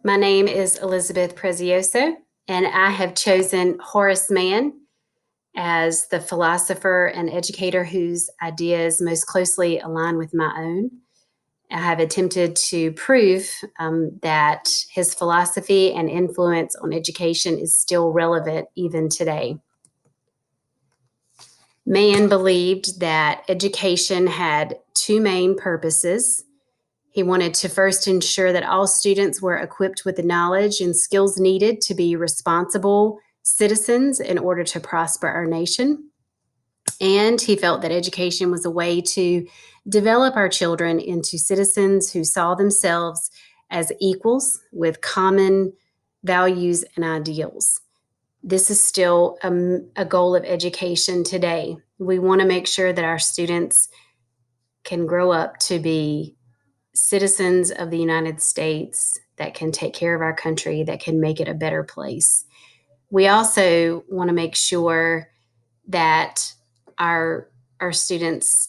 My name is Elizabeth Prezioso, and I have chosen Horace Mann as the philosopher and educator whose ideas most closely align with my own. I have attempted to prove that his philosophy and influence on education is still relevant even today. Mann believed that education had two main purposes. He wanted to first ensure that all students were equipped with the knowledge and skills needed to be responsible citizens in order to prosper our nation. And he felt that education was a way to develop our children into citizens who saw themselves as equals with common values and ideals. This is still a goal of education today. We want to make sure that our students can grow up to be citizens of the United States that can take care of our country, that can make it a better place. We also want to make sure that our students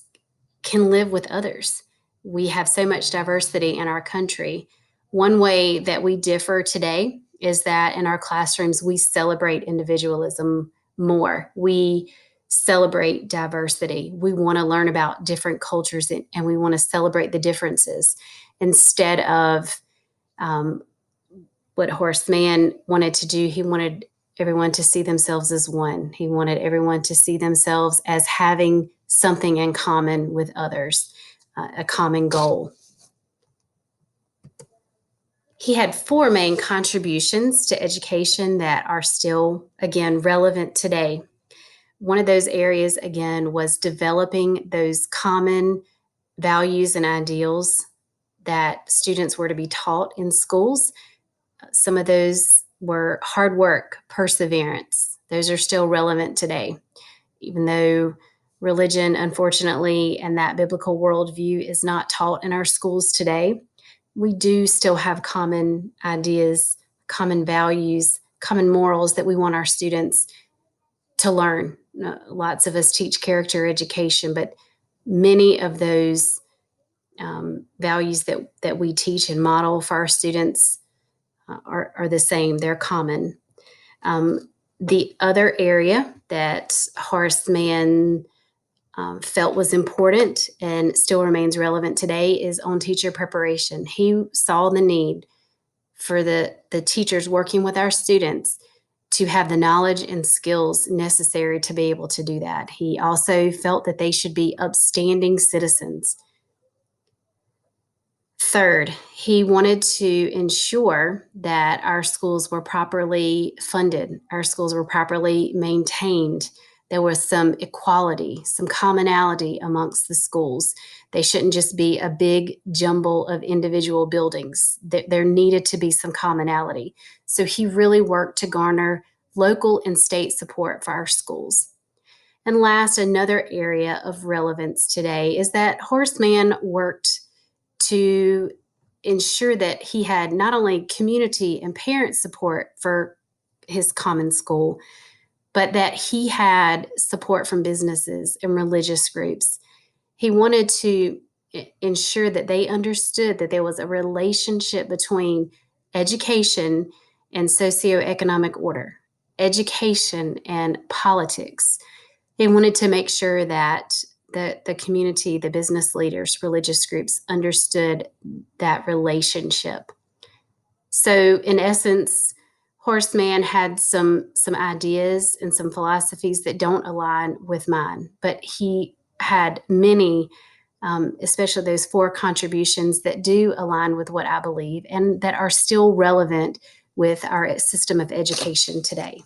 can live with others. We have so much diversity in our country. One way that we differ today is that in our classrooms, we celebrate individualism more. We celebrate diversity. We want to learn about different cultures and we want to celebrate the differences instead of what Horace Mann wanted to do. He wanted everyone to see themselves as one. He wanted everyone to see themselves as having something in common with others, a common goal. He had four main contributions to education that are still, again, relevant today. One of those areas, again, was developing those common values and ideals that students were to be taught in schools. Some of those were hard work, perseverance. Those are still relevant today, even though religion, unfortunately, and that biblical worldview is not taught in our schools today. We do still have common ideas, common values, common morals that we want our students to learn. Lots of us teach character education, but many of those values that we teach and model for our students are the same. They're common. The other area that Horace Mann felt was important and still remains relevant today is on teacher preparation. He saw the need for the teachers working with our students to have the knowledge and skills necessary to be able to do that. He also felt that they should be upstanding citizens. Third, he wanted to ensure that our schools were properly funded, our schools were properly maintained. There was some equality, some commonality amongst the schools. They shouldn't just be a big jumble of individual buildings. There needed to be some commonality. So he really worked to garner local and state support for our schools. And last, another area of relevance today is that Horace Mann worked to ensure that he had not only community and parent support for his common school, but that he had support from businesses and religious groups. He wanted to ensure that they understood that there was a relationship between education and socioeconomic order, education and politics. He wanted to make sure that the community, the business leaders, religious groups understood that relationship. So in essence, Horace Mann had some ideas and some philosophies that don't align with mine, but he had many, especially those four contributions that do align with what I believe and that are still relevant with our system of education today.